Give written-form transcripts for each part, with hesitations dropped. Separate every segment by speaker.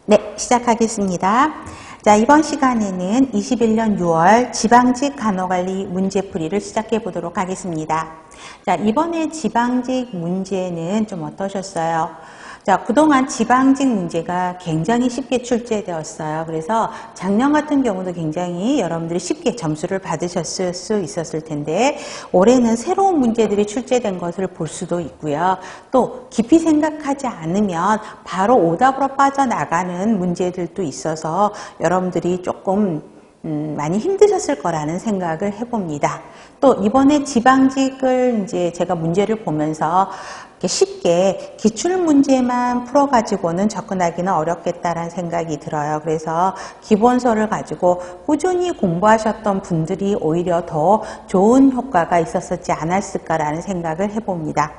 Speaker 1: 네, 시작하겠습니다. 자, 이번 시간에는 21년 6월 지방직 간호관리 문제풀이를 시작해 보도록 하겠습니다. 자, 이번에 지방직 문제는 좀 어떠셨어요? 자, 그동안 지방직 문제가 굉장히 쉽게 출제되었어요. 그래서 작년 같은 경우도 굉장히 여러분들이 쉽게 점수를 받으셨을 수 있었을 텐데 올해는 새로운 문제들이 출제된 것을 볼 수도 있고요. 또 깊이 생각하지 않으면 바로 오답으로 빠져나가는 문제들도 있어서 여러분들이 조금 많이 힘드셨을 거라는 생각을 해봅니다. 또 이번에 지방직을 이제 제가 문제를 보면서 쉽게 기출문제만 풀어가지고는 접근하기는 어렵겠다라는 생각이 들어요. 그래서 기본서를 가지고 꾸준히 공부하셨던 분들이 오히려 더 좋은 효과가 있었지 않았을까라는 생각을 해봅니다.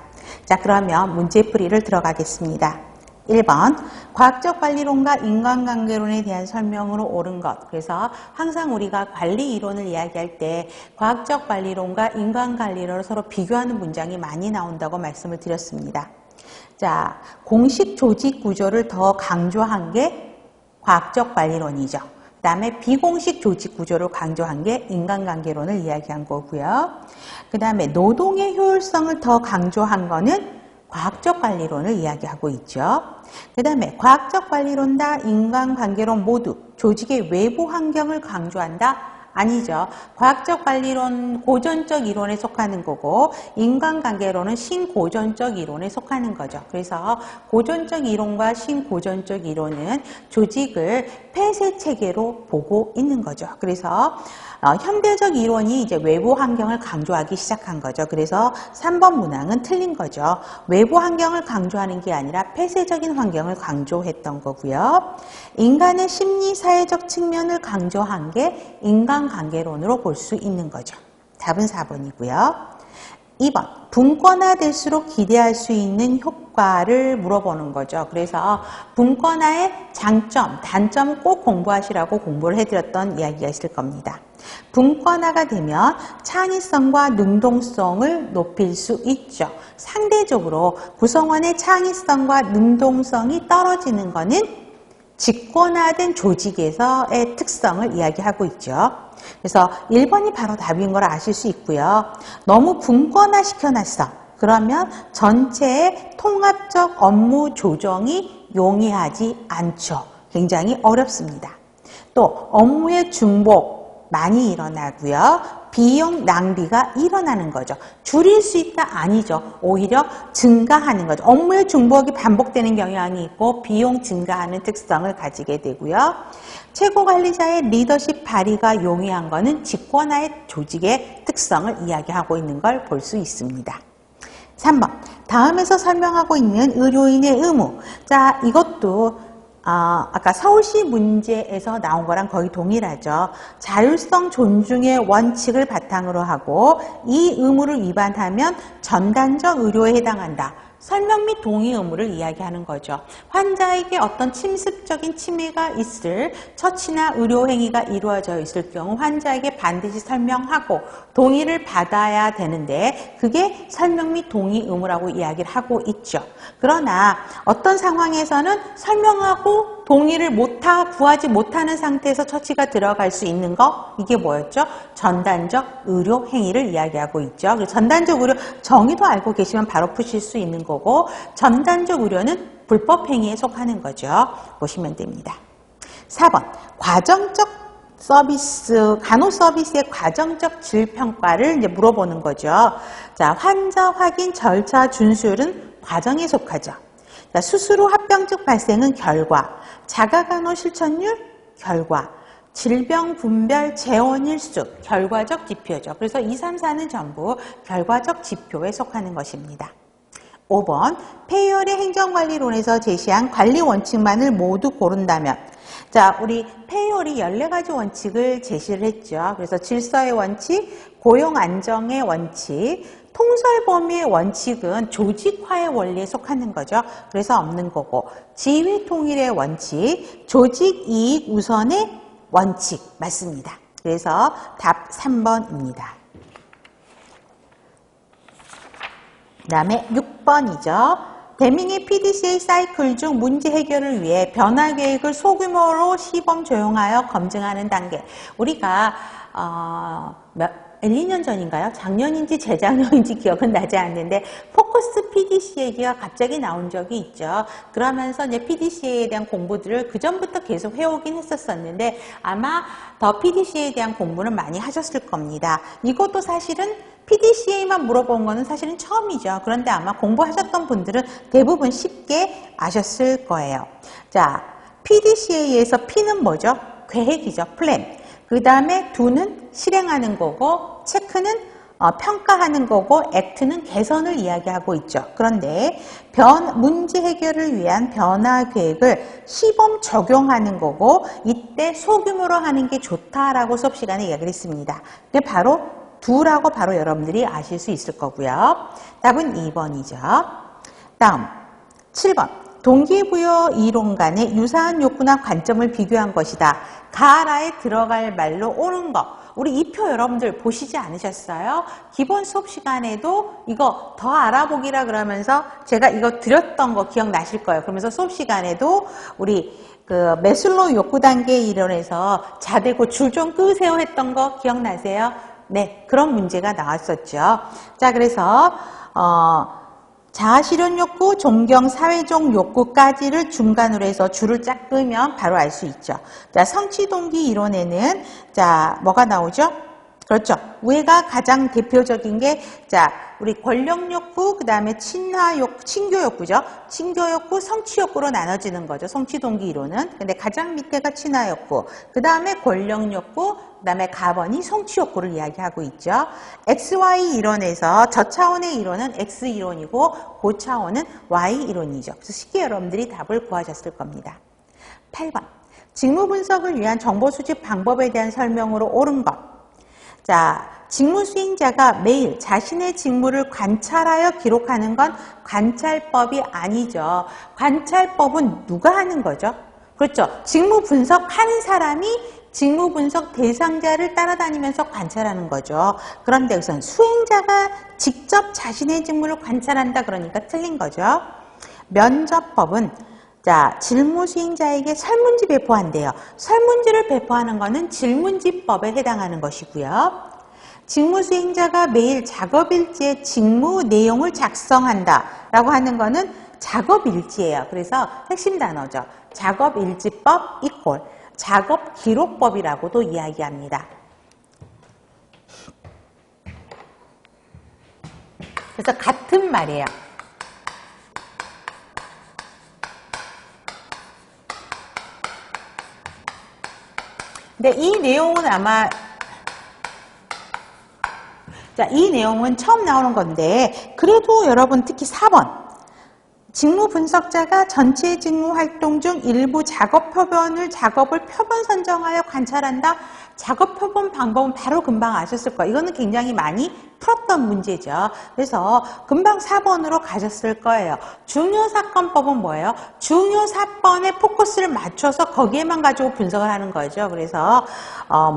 Speaker 1: 자, 그러면 문제풀이를 들어가겠습니다. 1번, 과학적 관리론과 인간관계론에 대한 설명으로 옳은 것. 그래서 항상 우리가 관리 이론을 이야기할 때 과학적 관리론과 인간관리론을 서로 비교하는 문장이 많이 나온다고 말씀을 드렸습니다. 자, 공식 조직 구조를 더 강조한 게 과학적 관리론이죠. 그 다음에 비공식 조직 구조를 강조한 게 인간관계론을 이야기한 거고요. 그 다음에 노동의 효율성을 더 강조한 거는 과학적 관리론을 이야기하고 있죠. 그 다음에 과학적 관리론과 인간관계론 모두 조직의 외부 환경을 강조한다? 아니죠. 과학적 관리론 고전적 이론에 속하는 거고 인간관계론은 신고전적 이론에 속하는 거죠. 그래서 고전적 이론과 신고전적 이론은 조직을 폐쇄 체계로 보고 있는 거죠. 그래서 현대적 이론이 이제 외부 환경을 강조하기 시작한 거죠. 그래서 3번 문항은 틀린 거죠. 외부 환경을 강조하는 게 아니라 폐쇄적인 환경을 강조했던 거고요. 인간의 심리 사회적 측면을 강조한 게 인간관계론으로 볼 수 있는 거죠. 답은 4번이고요. 2번, 분권화될수록 기대할 수 있는 효과를 물어보는 거죠. 그래서 분권화의 장점, 단점 꼭 공부하시라고 공부를 해드렸던 이야기가 있을 겁니다. 분권화가 되면 창의성과 능동성을 높일 수 있죠. 상대적으로 구성원의 창의성과 능동성이 떨어지는 것은 직권화된 조직에서의 특성을 이야기하고 있죠. 그래서 1번이 바로 답인 걸 아실 수 있고요. 너무 분권화 시켜놨어. 그러면 전체의 통합적 업무 조정이 용이하지 않죠. 굉장히 어렵습니다. 또 업무의 중복 많이 일어나고요. 비용 낭비가 일어나는 거죠. 줄일 수 있다? 아니죠. 오히려 증가하는 거죠. 업무의 중복이 반복되는 경향이 있고 비용 증가하는 특성을 가지게 되고요. 최고관리자의 리더십 발휘가 용이한 것은 직권화의 조직의 특성을 이야기하고 있는 걸 볼 수 있습니다. 3번, 다음에서 설명하고 있는 의료인의 의무. 자, 이것도 아까 서울시 문제에서 나온 거랑 거의 동일하죠. 자율성 존중의 원칙을 바탕으로 하고 이 의무를 위반하면 전단적 의료에 해당한다. 설명 및 동의 의무를 이야기하는 거죠. 환자에게 어떤 침습적인 침해가 있을 처치나 의료 행위가 이루어져 있을 경우 환자에게 반드시 설명하고 동의를 받아야 되는데 그게 설명 및 동의 의무라고 이야기를 하고 있죠. 그러나 어떤 상황에서는 설명하고 동의를 구하지 못하는 상태에서 처치가 들어갈 수 있는 거, 이게 뭐였죠? 전단적 의료 행위를 이야기하고 있죠. 그래서 전단적 의료 정의도 알고 계시면 바로 푸실 수 있는 거고 전단적 의료는 불법 행위에 속하는 거죠. 보시면 됩니다. 4번, 과정적 서비스, 간호 서비스의 과정적 질평가를 이제 물어보는 거죠. 자, 환자 확인 절차 준수율은 과정에 속하죠. 자, 수술 후 합병증 발생은 결과, 자가간호 실천율 결과, 질병 분별 재원 일수 결과적 지표죠. 그래서 2, 3, 4는 전부 결과적 지표에 속하는 것입니다. 5번, 페이얼의 행정관리론에서 제시한 관리 원칙만을 모두 고른다면 자, 우리 페이얼이 14가지 원칙을 제시를 했죠. 그래서 질서의 원칙, 고용 안정의 원칙, 통솔 범위의 원칙은 조직화의 원리에 속하는 거죠. 그래서 없는 거고 지휘 통일의 원칙, 조직 이익 우선의 원칙 맞습니다. 그래서 답 3번입니다. 그 다음에 6번이죠. 대밍의 PDCA 사이클 중 문제 해결을 위해 변화 계획을 소규모로 시범 적용하여 검증하는 단계. 우리가 1, 2년 전인가요? 작년인지 재작년인지 기억은 나지 않는데 포커스 PDCA 얘기가 갑자기 나온 적이 있죠. 그러면서 이제 PDCA에 대한 공부들을 그 전부터 계속 해오긴 했었었는데 아마 더 PDCA에 대한 공부는 많이 하셨을 겁니다. 이것도 사실은 PDCA만 물어본 거는 사실은 처음이죠. 그런데 아마 공부하셨던 분들은 대부분 쉽게 아셨을 거예요. 자, PDCA에서 P는 뭐죠? 계획이죠. 플랜. 그 다음에 do는 실행하는 거고, 체크는 평가하는 거고, act는 개선을 이야기하고 있죠. 그런데 문제 해결을 위한 변화 계획을 시범 적용하는 거고, 이때 소규모로 하는 게 좋다라고 수업 시간에 이야기를 했습니다. 근데 바로 do라고 바로 여러분들이 아실 수 있을 거고요. 답은 2번이죠. 다음 7번. 동기부여 이론 간의 유사한 욕구나 관점을 비교한 것이다. 가라에 들어갈 말로 옳은 거. 우리 이 표 여러분들 보시지 않으셨어요? 기본 수업 시간에도 이거 더 알아보기라 그러면서 제가 이거 드렸던 거 기억나실 거예요. 그러면서 수업 시간에도 우리 그 매슬로우 욕구 단계 이론에서 자대고 줄 좀 끄세요 했던 거 기억나세요? 네, 그런 문제가 나왔었죠. 자, 그래서 자아실현 욕구, 존경, 사회적 욕구까지를 중간으로 해서 줄을 쫙 끄면 바로 알 수 있죠. 자, 성취동기 이론에는 자, 뭐가 나오죠? 그렇죠. 위가 가장 대표적인 게 자, 우리 권력 욕구, 그 다음에 친교 욕구죠. 친교 욕구, 성취 욕구로 나눠지는 거죠. 성취 동기 이론은. 근데 가장 밑에가 친화 욕구, 그 다음에 권력 욕구, 그 다음에 가번이 성취 욕구를 이야기하고 있죠. XY 이론에서 저차원의 이론은 X 이론이고 고차원은 Y 이론이죠. 그래서 쉽게 여러분들이 답을 구하셨을 겁니다. 8번. 직무 분석을 위한 정보 수집 방법에 대한 설명으로 옳은 것. 자, 직무 수행자가 매일 자신의 직무를 관찰하여 기록하는 건 관찰법이 아니죠. 관찰법은 누가 하는 거죠? 그렇죠. 직무 분석하는 사람이 직무 분석 대상자를 따라다니면서 관찰하는 거죠. 그런데 우선 수행자가 직접 자신의 직무를 관찰한다 그러니까 틀린 거죠. 면접법은 자, 질문 수행자에게 설문지 배포한대요. 설문지를 배포하는 것은 질문지법에 해당하는 것이고요. 직무 수행자가 매일 작업일지에 직무 내용을 작성한다 라고 하는 것은 작업일지예요. 그래서 핵심 단어죠. 작업일지법 이퀄 작업기록법이라고도 이야기합니다. 그래서 같은 말이에요. 근데 이 내용은 아마 자, 이 내용은 처음 나오는 건데 그래도 여러분 특히 4번 직무 분석자가 전체 직무 활동 중 일부 작업을 표본 선정하여 관찰한다. 작업 표본 방법은 바로 금방 아셨을 거예요. 이거는 굉장히 많이 풀었던 문제죠. 그래서 금방 4번으로 가셨을 거예요. 중요사건법은 뭐예요? 중요 사건에 포커스를 맞춰서 거기에만 가지고 분석을 하는 거죠. 그래서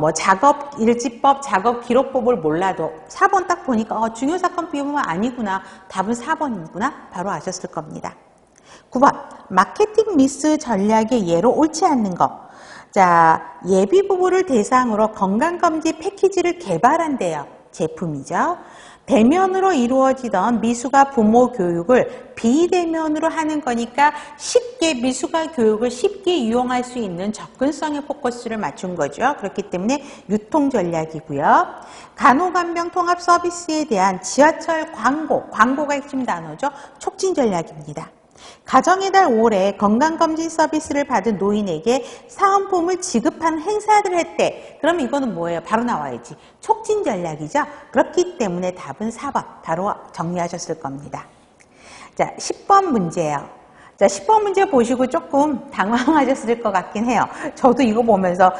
Speaker 1: 뭐 작업 일지법, 작업 기록법을 몰라도 4번 딱 보니까 중요사건 비용은 아니구나. 답은 4번이구나. 바로 아셨을 겁니다. 9번 마케팅 미스 전략의 예로 옳지 않는 것. 자, 예비 부부를 대상으로 건강검진 패키지를 개발한대요. 제품이죠. 대면으로 이루어지던 미숙아 부모 교육을 비대면으로 하는 거니까 쉽게 미숙아 교육을 쉽게 이용할 수 있는 접근성의 포커스를 맞춘 거죠. 그렇기 때문에 유통 전략이고요. 간호간병 통합 서비스에 대한 지하철 광고가 핵심 단어죠. 촉진 전략입니다. 가정의 달 5월에 건강검진 서비스를 받은 노인에게 사은품을 지급하는 행사를 했대. 그럼 이거는 뭐예요? 바로 나와야지. 촉진 전략이죠. 그렇기 때문에 답은 4번. 바로 정리하셨을 겁니다. 자, 10번 문제예요. 자, 10번 문제 보시고 조금 당황하셨을 것 같긴 해요. 저도 이거 보면서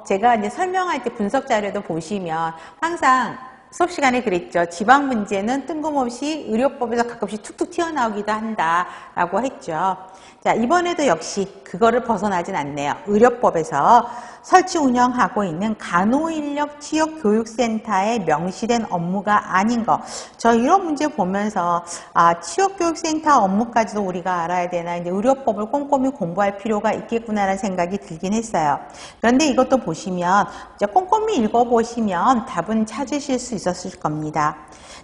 Speaker 1: 제가 이제 설명할 때 분석 자료도 보시면 항상 수업 시간에 그랬죠. 지방 문제는 뜬금없이 의료법에서 가끔씩 툭툭 튀어나오기도 한다라고 했죠. 자, 이번에도 역시 그거를 벗어나진 않네요. 의료법에서 설치 운영하고 있는 간호인력 취업교육센터에 명시된 업무가 아닌 거. 저 이런 문제 보면서 취업교육센터 업무까지도 우리가 알아야 되나, 이제 의료법을 꼼꼼히 공부할 필요가 있겠구나라는 생각이 들긴 했어요. 그런데 이것도 보시면 이제 꼼꼼히 읽어보시면 답은 찾으실 수 있었을 겁니다.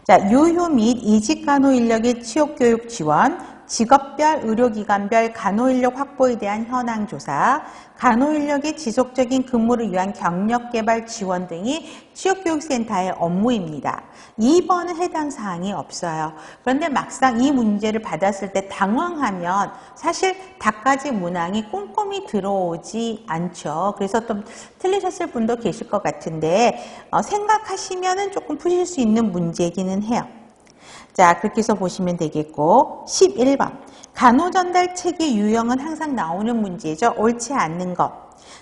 Speaker 1: 자, 유효 및 이직 간호 인력의 취업교육 지원, 직업별, 의료기관별 간호인력 확보에 대한 현황 조사, 간호인력의 지속적인 근무를 위한 경력개발 지원 등이 취업교육센터의 업무입니다. 2번은 해당 사항이 없어요. 그런데 막상 이 문제를 받았을 때 당황하면 사실 답까지 문항이 꼼꼼히 들어오지 않죠. 그래서 좀 틀리셨을 분도 계실 것 같은데 생각하시면 조금 푸실 수 있는 문제이기는 해요. 자, 그렇게 해서 보시면 되겠고, 11번. 간호전달 체계 유형은 항상 나오는 문제죠. 옳지 않는 것.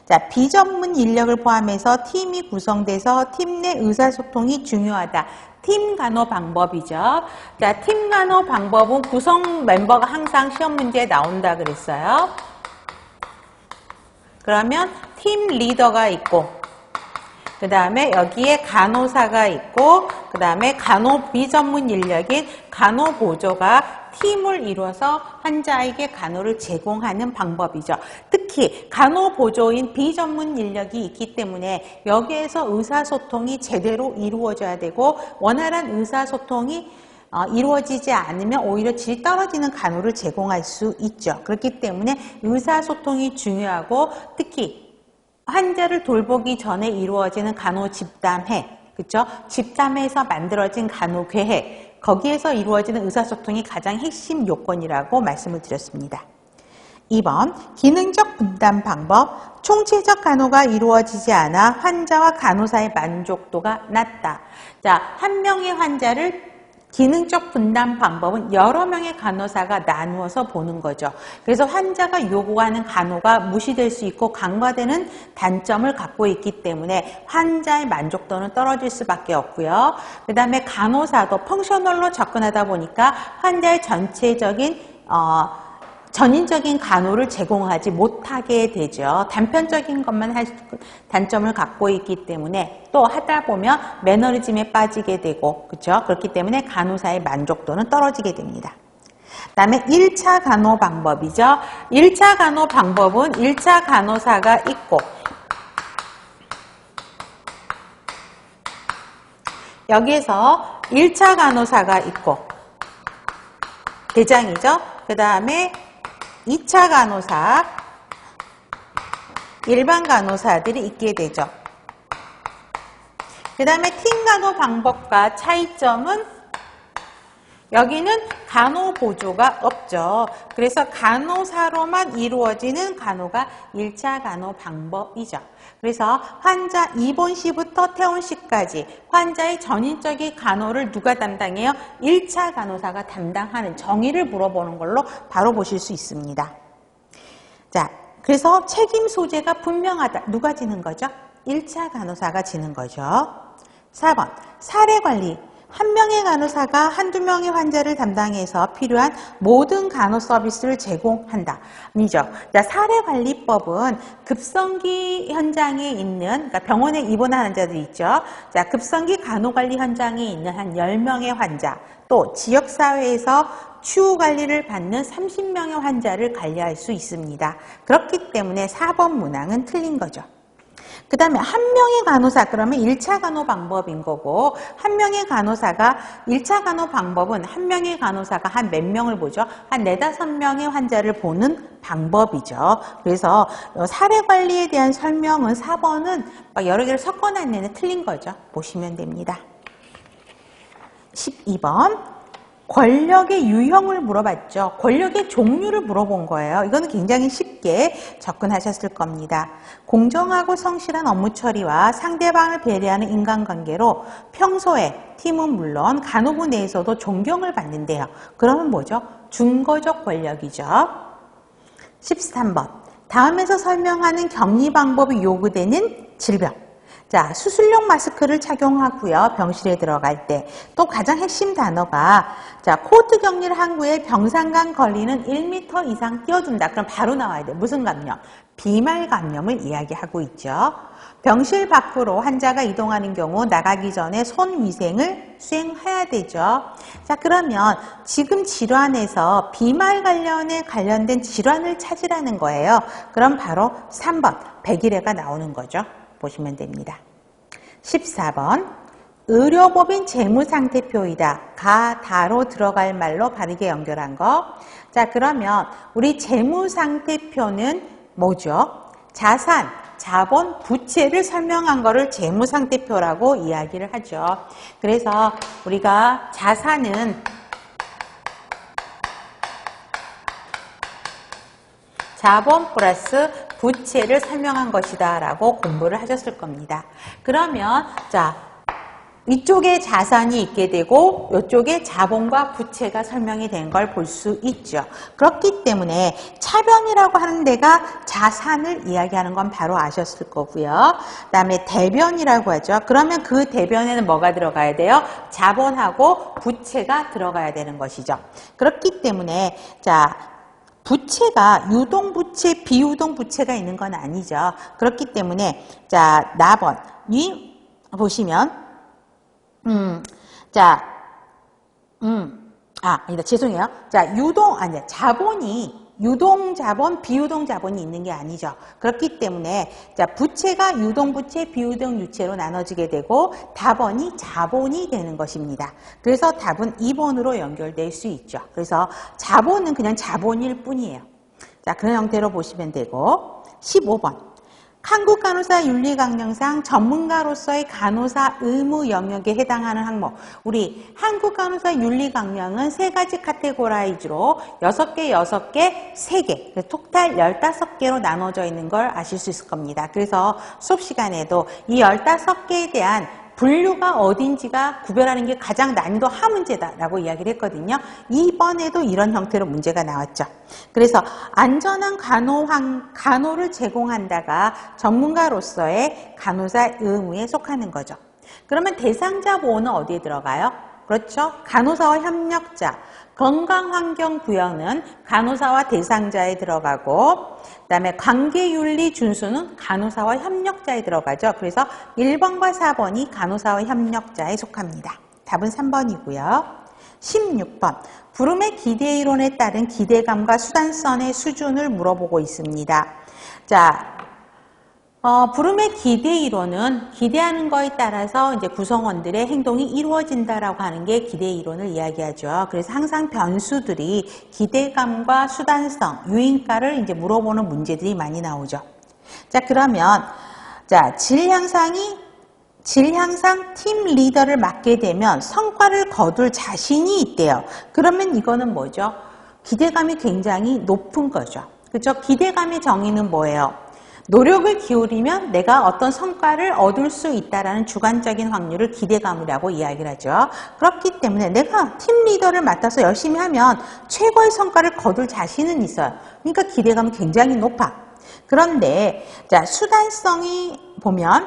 Speaker 1: 자, 비전문 인력을 포함해서 팀이 구성돼서 팀 내 의사소통이 중요하다. 팀 간호 방법이죠. 자, 팀 간호 방법은 구성 멤버가 항상 시험 문제에 나온다 그랬어요. 그러면 팀 리더가 있고, 그 다음에 여기에 간호사가 있고, 그 다음에 간호 비전문 인력인 간호보조가 팀을 이루어서 환자에게 간호를 제공하는 방법이죠. 특히 간호보조인 비전문 인력이 있기 때문에 여기에서 의사소통이 제대로 이루어져야 되고, 원활한 의사소통이 이루어지지 않으면 오히려 질 떨어지는 간호를 제공할 수 있죠. 그렇기 때문에 의사소통이 중요하고, 특히 환자를 돌보기 전에 이루어지는 간호 집담회, 그렇죠? 집담회에서 만들어진 간호 계획, 거기에서 이루어지는 의사소통이 가장 핵심 요건이라고 말씀을 드렸습니다. 2번, 기능적 분담 방법, 총체적 간호가 이루어지지 않아 환자와 간호사의 만족도가 낮다. 자, 한 명의 환자를 기능적 분담 방법은 여러 명의 간호사가 나누어서 보는 거죠. 그래서 환자가 요구하는 간호가 무시될 수 있고 간과되는 단점을 갖고 있기 때문에 환자의 만족도는 떨어질 수밖에 없고요. 그 다음에 간호사도 펑셔널로 접근하다 보니까 환자의 전체적인 전인적인 간호를 제공하지 못하게 되죠. 단편적인 것만 할 단점을 갖고 있기 때문에 또 하다 보면 매너리즘에 빠지게 되고, 그렇죠? 그렇기 때문에 간호사의 만족도는 떨어지게 됩니다. 그 다음에 1차 간호 방법이죠. 1차 간호 방법은 1차 간호사가 있고, 여기에서 1차 간호사가 있고, 대장이죠. 그 다음에 2차 간호사, 일반 간호사들이 있게 되죠. 그 다음에 팀 간호 방법과 차이점은 여기는 간호보조가 없죠. 그래서 간호사로만 이루어지는 간호가 1차 간호 방법이죠. 그래서 환자 입원시부터 퇴원시까지 환자의 전인적인 간호를 누가 담당해요? 1차 간호사가 담당하는, 정의를 물어보는 걸로 바로 보실 수 있습니다. 자, 그래서 책임 소재가 분명하다. 누가 지는 거죠? 1차 간호사가 지는 거죠. 4번, 사례관리. 한 명의 간호사가 한두 명의 환자를 담당해서 필요한 모든 간호 서비스를 제공한다. 아니죠. 자, 사례관리법은 급성기 현장에 있는, 그러니까 병원에 입원한 환자들 있죠. 자, 급성기 간호관리 현장에 있는 한 10명의 환자, 또 지역사회에서 추후관리를 받는 30명의 환자를 관리할 수 있습니다. 그렇기 때문에 4번 문항은 틀린 거죠. 그 다음에 한 명의 간호사, 그러면 1차 간호 방법인 거고, 한 명의 간호사가, 1차 간호 방법은 한 명의 간호사가 한 몇 명을 보죠? 한 4-5명의 환자를 보는 방법이죠. 그래서 사례관리에 대한 설명은 4번은 여러 개를 섞어놨는데 틀린 거죠. 보시면 됩니다. 12번. 권력의 유형을 물어봤죠. 권력의 종류를 물어본 거예요. 이거는 굉장히 쉽게 접근하셨을 겁니다. 공정하고 성실한 업무 처리와 상대방을 배려하는 인간관계로 평소에 팀은 물론 간호부 내에서도 존경을 받는데요. 그러면 뭐죠? 중거적 권력이죠. 13번. 다음에서 설명하는 격리 방법이 요구되는 질병. 자, 수술용 마스크를 착용하고요. 병실에 들어갈 때. 또 가장 핵심 단어가 자, 코호트 격리를 한 후에 병상간 거리는 1m 이상 뛰어든다. 그럼 바로 나와야 돼. 무슨 감염? 비말 감염을 이야기하고 있죠. 병실 밖으로 환자가 이동하는 경우 나가기 전에 손 위생을 수행해야 되죠. 자, 그러면 지금 질환에서 비말 관련된 질환을 찾으라는 거예요. 그럼 바로 3번 백일해가 나오는 거죠. 보시면 됩니다. 14번 의료법인 재무상태표이다. 가, 다로 들어갈 말로 바르게 연결한 거. 자, 그러면 우리 재무상태표는 뭐죠? 자산, 자본, 부채를 설명한 거를 재무상태표라고 이야기를 하죠. 그래서 우리가 자산은 자본 플러스 부채를 설명한 것이다 라고 공부를 하셨을 겁니다. 그러면 자, 이쪽에 자산이 있게 되고 이쪽에 자본과 부채가 설명이 된 걸 볼 수 있죠. 그렇기 때문에 차변이라고 하는 데가 자산을 이야기하는 건 바로 아셨을 거고요. 그 다음에 대변이라고 하죠. 그러면 그 대변에는 뭐가 들어가야 돼요? 자본하고 부채가 들어가야 되는 것이죠. 그렇기 때문에 자, 부채가 유동부채, 비유동부채가 있는 건 아니죠. 그렇기 때문에 자, 나번이 보시면 아니다. 죄송해요. 자, 자본이 유동자본, 비유동자본이 있는 게 아니죠. 그렇기 때문에 자, 부채가 유동부채, 비유동유채로 나눠지게 되고 다번이 자본이 되는 것입니다. 그래서 답은 2번으로 연결될 수 있죠. 그래서 자본은 그냥 자본일 뿐이에요. 자, 그런 형태로 보시면 되고 15번 한국간호사윤리강령상 전문가로서의 간호사 의무 영역에 해당하는 항목. 우리 한국간호사윤리강령은 3가지 카테고라이즈로 6개, 3개, 토탈 15개로 나눠져 있는 걸 아실 수 있을 겁니다. 그래서 수업 시간에도 이 15개에 대한 분류가 어딘지가 구별하는 게 가장 난이도 하 문제다라고 이야기를 했거든요. 이번에도 이런 형태로 문제가 나왔죠. 그래서 안전한 간호를 제공한다가 전문가로서의 간호사 의무에 속하는 거죠. 그러면 대상자 보호는 어디에 들어가요? 그렇죠. 간호사와 협력자, 건강환경구역은 간호사와 대상자에 들어가고 그 다음에 관계윤리 준수는 간호사와 협력자에 들어가죠. 그래서 1번과 4번이 간호사와 협력자에 속합니다. 답은 3번이고요. 16번 브룸의 기대이론에 따른 기대감과 수단성의 수준을 물어보고 있습니다. 자, 브룸의 기대이론은 기대하는 거에 따라서 이제 구성원들의 행동이 이루어진다라고 하는 게 기대이론을 이야기하죠. 그래서 항상 변수들이 기대감과 수단성, 유인가를 이제 물어보는 문제들이 많이 나오죠. 자, 그러면 자, 질향상 팀 리더를 맡게 되면 성과를 거둘 자신이 있대요. 그러면 이거는 뭐죠? 기대감이 굉장히 높은 거죠. 그렇죠? 기대감의 정의는 뭐예요? 노력을 기울이면 내가 어떤 성과를 얻을 수 있다라는 주관적인 확률을 기대감이라고 이야기를 하죠. 그렇기 때문에 내가 팀 리더를 맡아서 열심히 하면 최고의 성과를 거둘 자신은 있어요. 그러니까 기대감은 굉장히 높아. 그런데 자, 수단성이 보면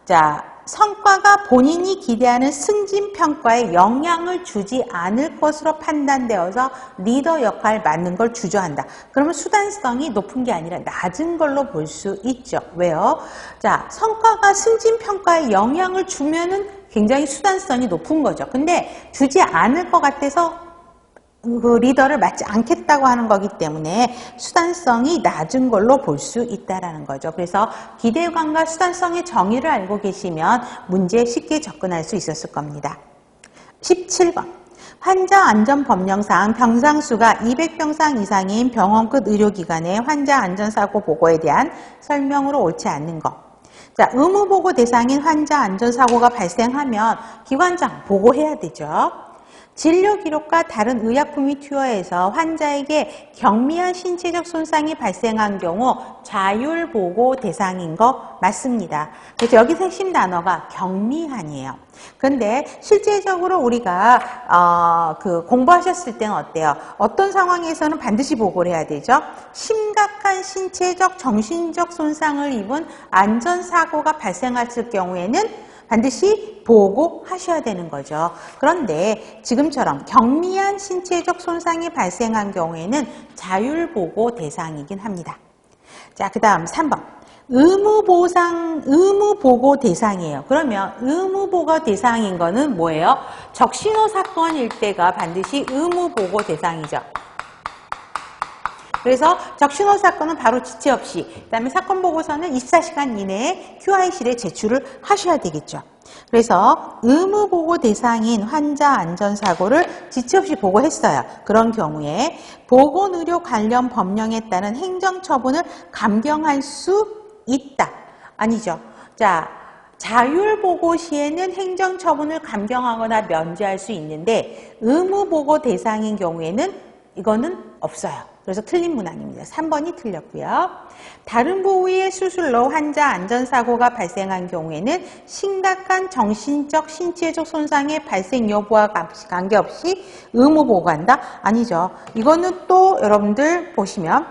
Speaker 1: 자, 성과가 본인이 기대하는 승진평가에 영향을 주지 않을 것으로 판단되어서 리더 역할을 맡는 걸 주저한다. 그러면 수단성이 높은 게 아니라 낮은 걸로 볼 수 있죠. 왜요? 자, 성과가 승진평가에 영향을 주면은 굉장히 수단성이 높은 거죠. 근데 주지 않을 것 같아서 그 리더를 맡지 않겠다고 하는 거기 때문에 수단성이 낮은 걸로 볼 수 있다라는 거죠. 그래서 기대감과 수단성의 정의를 알고 계시면 문제에 쉽게 접근할 수 있었을 겁니다. 17번 환자 안전법령상 병상수가 200병상 이상인 병원 끝 의료기관의 환자 안전사고 보고에 대한 설명으로 옳지 않는 것. 자, 의무보고 대상인 환자 안전사고가 발생하면 기관장 보고해야 되죠. 진료 기록과 다른 의약품이 투여해서 환자에게 경미한 신체적 손상이 발생한 경우 자율보고 대상인 거 맞습니다. 그래서 여기서 핵심 단어가 경미한이에요. 그런데 실제적으로 우리가 공부하셨을 때는 어때요? 어떤 상황에서는 반드시 보고를 해야 되죠? 심각한 신체적, 정신적 손상을 입은 안전사고가 발생했을 경우에는 반드시 보고하셔야 되는 거죠. 그런데 지금처럼 경미한 신체적 손상이 발생한 경우에는 자율보고 대상이긴 합니다. 자, 그 다음 3번. 의무보고 대상이에요. 그러면 의무보고 대상인 거는 뭐예요? 적신호 사건일 때가 반드시 의무보고 대상이죠. 그래서 적신호 사건은 바로 지체 없이, 그 다음에 사건 보고서는 24시간 이내에 QI실에 제출을 하셔야 되겠죠. 그래서 의무보고 대상인 환자 안전사고를 지체 없이 보고했어요. 그런 경우에 보건의료 관련 법령에 따른 행정처분을 감경할 수 있다. 아니죠. 자, 자율보고 시에는 행정처분을 감경하거나 면제할 수 있는데 의무보고 대상인 경우에는 이거는 없어요. 그래서 틀린 문항입니다. 3번이 틀렸고요. 다른 부위의 수술로 환자 안전사고가 발생한 경우에는 심각한 정신적, 신체적 손상의 발생 여부와 관계없이 의무보고한다? 아니죠. 이거는 또 여러분들 보시면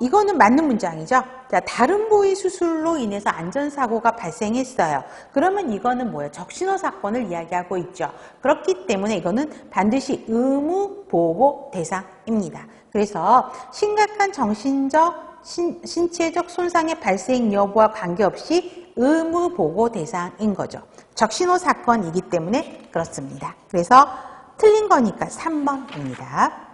Speaker 1: 이거는 맞는 문장이죠. 자, 다른 부위 수술로 인해서 안전사고가 발생했어요. 그러면 이거는 뭐예요? 적신호 사건을 이야기하고 있죠. 그렇기 때문에 이거는 반드시 의무보고 대상입니다. 그래서 심각한 정신적, 신체적 손상의 발생 여부와 관계없이 의무보고 대상인 거죠. 적신호 사건이기 때문에 그렇습니다. 그래서 틀린 거니까 3번입니다.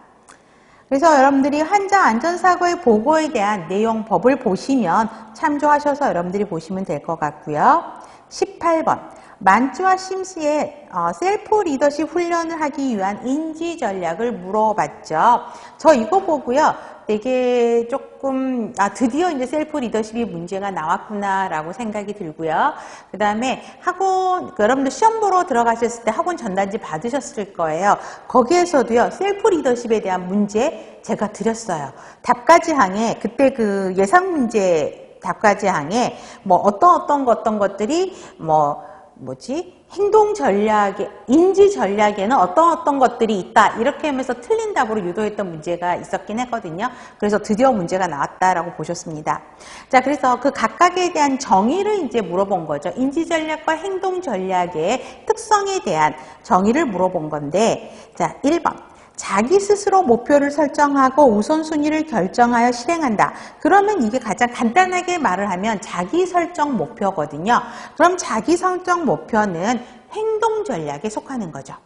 Speaker 1: 그래서 여러분들이 환자 안전사고의 보고에 대한 내용 법을 보시면 참조하셔서 여러분들이 보시면 될 것 같고요. 18번. 만주와 심스의 셀프 리더십 훈련을 하기 위한 인지 전략을 물어봤죠. 저 이거 보고요. 되게 조금 드디어 이제 셀프 리더십이 문제가 나왔구나라고 생각이 들고요. 그 다음에 학원 여러분들 시험 보러 들어가셨을 때 학원 전단지 받으셨을 거예요. 거기에서도요 셀프 리더십에 대한 문제 제가 드렸어요. 답가지 항에 그때 그 예상 문제 답가지 항에 뭐 어떤 것들이 행동 전략에, 인지 전략에는 어떤 것들이 있다. 이렇게 하면서 틀린 답으로 유도했던 문제가 있었긴 했거든요. 그래서 드디어 문제가 나왔다라고 보셨습니다. 자, 그래서 그 각각에 대한 정의를 이제 물어본 거죠. 인지 전략과 행동 전략의 특성에 대한 정의를 물어본 건데, 자, 1번. 자기 스스로 목표를 설정하고 우선순위를 결정하여 실행한다. 그러면 이게 가장 간단하게 말을 하면 자기 설정 목표거든요. 그럼 자기 설정 목표는 행동 전략에 속하는 거죠.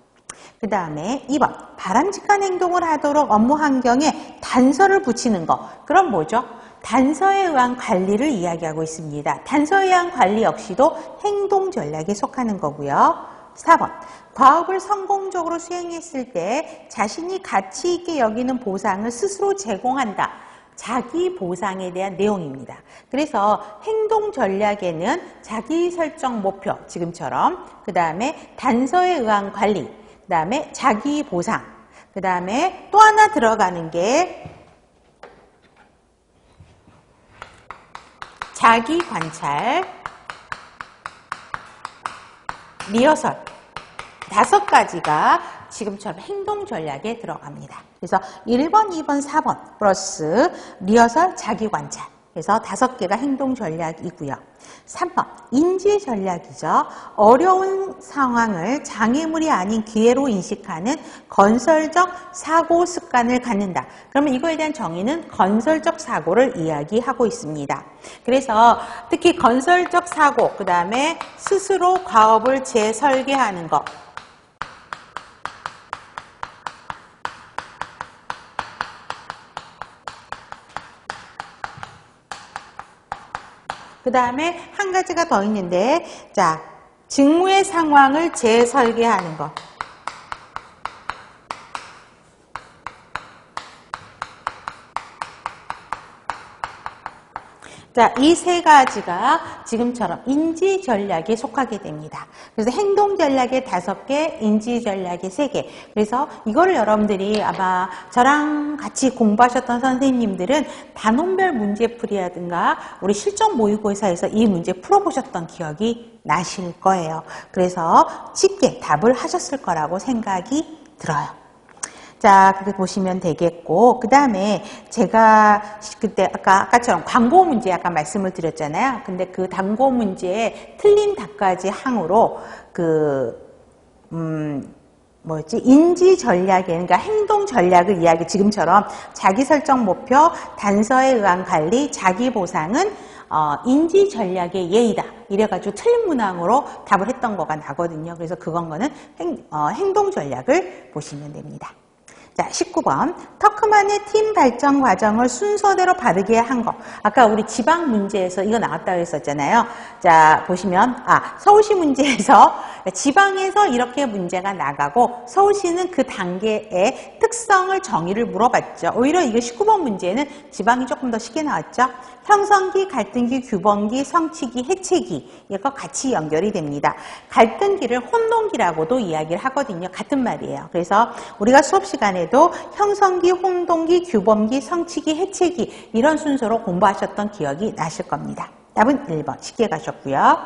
Speaker 1: 그 다음에 2번. 바람직한 행동을 하도록 업무 환경에 단서를 붙이는 거. 그럼 뭐죠? 단서에 의한 관리를 이야기하고 있습니다. 단서에 의한 관리 역시도 행동 전략에 속하는 거고요. 4번. 과업을 성공적으로 수행했을 때 자신이 가치 있게 여기는 보상을 스스로 제공한다. 자기 보상에 대한 내용입니다. 그래서 행동 전략에는 자기 설정 목표, 지금처럼, 그 다음에 단서에 의한 관리, 그 다음에 자기 보상, 그 다음에 또 하나 들어가는 게 자기 관찰, 리허설, 5가지가 지금처럼 행동 전략에 들어갑니다. 그래서 1번, 2번, 4번 플러스 리허설, 자기 관찰. 그래서 5개가 행동 전략이고요. 3번, 인지 전략이죠. 어려운 상황을 장애물이 아닌 기회로 인식하는 건설적 사고 습관을 갖는다. 그러면 이거에 대한 정의는 건설적 사고를 이야기하고 있습니다. 그래서 특히 건설적 사고, 그 다음에 스스로 과업을 재설계하는 것. 그 다음에 한 가지가 더 있는데, 자, 직무의 상황을 재설계하는 것. 자, 이 세 가지가 지금처럼 인지 전략에 속하게 됩니다. 그래서 행동 전략에 5개, 인지 전략에 3개. 그래서 이거를 여러분들이 아마 저랑 같이 공부하셨던 선생님들은 단원별 문제풀이라든가 우리 실전 모의고사에서 이 문제 풀어보셨던 기억이 나실 거예요. 그래서 쉽게 답을 하셨을 거라고 생각이 들어요. 자, 그렇게 보시면 되겠고, 그 다음에 제가 그때 아까처럼 광고 문제 아까 말씀을 드렸잖아요. 근데 그 단고 문제에 틀린 답까지 항으로 인지 전략에, 그러니까 행동 전략을 이야기, 지금처럼 자기 설정 목표, 단서에 의한 관리, 자기 보상은 인지 전략의 예이다. 이래가지고 틀린 문항으로 답을 했던 거가 나거든요. 그래서 그거는 행동 전략을 보시면 됩니다. 자, 19번. 터크만의 팀 발전 과정을 순서대로 바르게 한 거. 아까 우리 지방 문제에서 이거 나왔다고 했었잖아요. 자, 보시면, 서울시 문제에서, 지방에서 이렇게 문제가 나가고, 서울시는 그 단계의 특성을 정의를 물어봤죠. 오히려 이거 19번 문제는 지방이 조금 더 쉽게 나왔죠. 형성기, 갈등기, 규범기, 성취기, 해체기. 이거 같이 연결이 됩니다. 갈등기를 혼동기라고도 이야기를 하거든요. 같은 말이에요. 그래서 우리가 수업 시간에도 형성기, 혼동기, 규범기, 성취기, 해체기 이런 순서로 공부하셨던 기억이 나실 겁니다. 답은 1번 쉽게 가셨고요.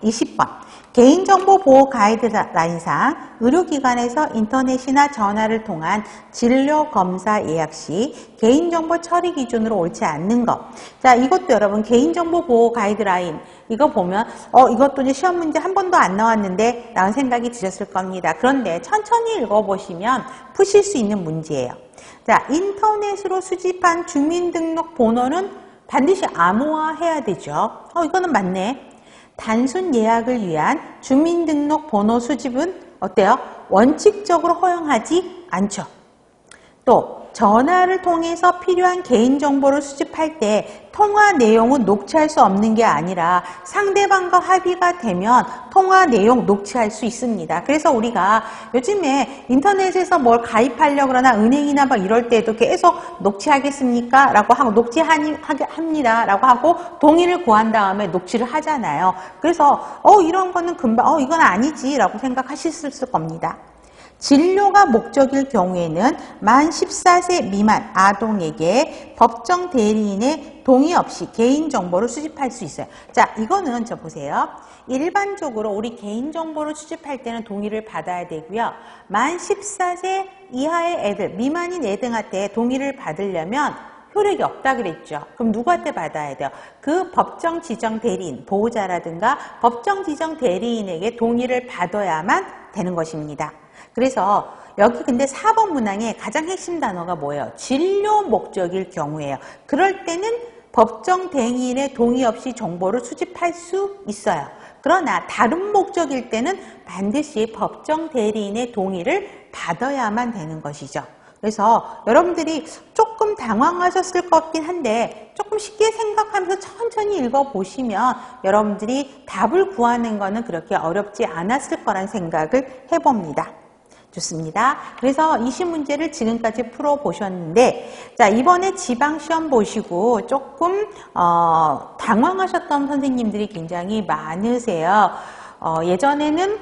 Speaker 1: 20번 개인정보 보호 가이드라인상 의료기관에서 인터넷이나 전화를 통한 진료검사 예약 시 개인정보 처리 기준으로 옳지 않는 것. 자, 이것도 여러분 개인정보 보호 가이드라인 이거 보면 이것도 이제 시험 문제 한 번도 안 나왔는데 라는 생각이 드셨을 겁니다. 그런데 천천히 읽어보시면 푸실 수 있는 문제예요. 자, 인터넷으로 수집한 주민등록번호는 반드시 암호화해야 되죠. 이거는 맞네. 단순 예약을 위한 주민등록번호 수집은 어때요? 원칙적으로 허용하지 않죠. 또 전화를 통해서 필요한 개인정보를 수집할 때 통화 내용은 녹취할 수 없는 게 아니라 상대방과 합의가 되면 통화 내용 녹취할 수 있습니다. 그래서 우리가 요즘에 인터넷에서 뭘 가입하려고 그러나 은행이나 막 이럴 때도 계속 녹취하겠습니까? 라고 하고 녹취합니다. 라고 하고 동의를 구한 다음에 녹취를 하잖아요. 그래서 이런 거는 금방 이건 아니지 라고 생각하셨을 겁니다. 진료가 목적일 경우에는 만 14세 미만 아동에게 법정 대리인의 동의 없이 개인정보를 수집할 수 있어요. 자, 이거는 보세요. 일반적으로 우리 개인정보를 수집할 때는 동의를 받아야 되고요. 만 14세 이하의 애들, 미만인 애들한테 동의를 받으려면 효력이 없다 그랬죠. 그럼 누구한테 받아야 돼요? 그 법정 지정 대리인, 보호자라든가 법정 지정 대리인에게 동의를 받아야만 되는 것입니다. 그래서 여기 근데 4번 문항의 가장 핵심 단어가 뭐예요? 진료 목적일 경우예요. 그럴 때는 법정 대리인의 동의 없이 정보를 수집할 수 있어요. 그러나 다른 목적일 때는 반드시 법정 대리인의 동의를 받아야만 되는 것이죠. 그래서 여러분들이 조금 당황하셨을 것 같긴 한데 조금 쉽게 생각하면서 천천히 읽어보시면 여러분들이 답을 구하는 거는 그렇게 어렵지 않았을 거란 생각을 해봅니다. 좋습니다. 그래서 20문제를 지금까지 풀어보셨는데 자, 이번에 지방시험 보시고 조금 당황하셨던 선생님들이 굉장히 많으세요. 예전에는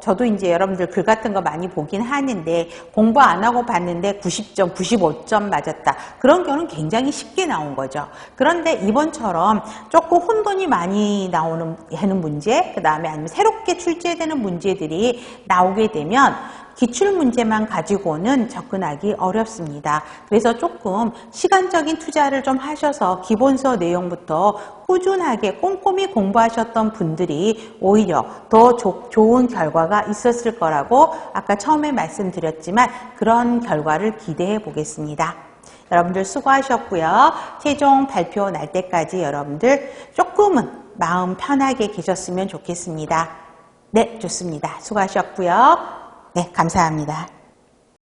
Speaker 1: 저도 이제 여러분들 글 같은 거 많이 보긴 하는데 공부 안 하고 봤는데 90점, 95점 맞았다. 그런 경우는 굉장히 쉽게 나온 거죠. 그런데 이번처럼 조금 혼돈이 많이 하는 문제, 그 다음에 아니면 새롭게 출제되는 문제들이 나오게 되면 기출문제만 가지고는 접근하기 어렵습니다. 그래서 조금 시간적인 투자를 좀 하셔서 기본서 내용부터 꾸준하게 꼼꼼히 공부하셨던 분들이 오히려 더 좋은 결과가 있었을 거라고 아까 처음에 말씀드렸지만 그런 결과를 기대해 보겠습니다. 여러분들 수고하셨고요. 최종 발표 날 때까지 여러분들 조금은 마음 편하게 계셨으면 좋겠습니다. 네, 좋습니다. 수고하셨고요. 네, 감사합니다.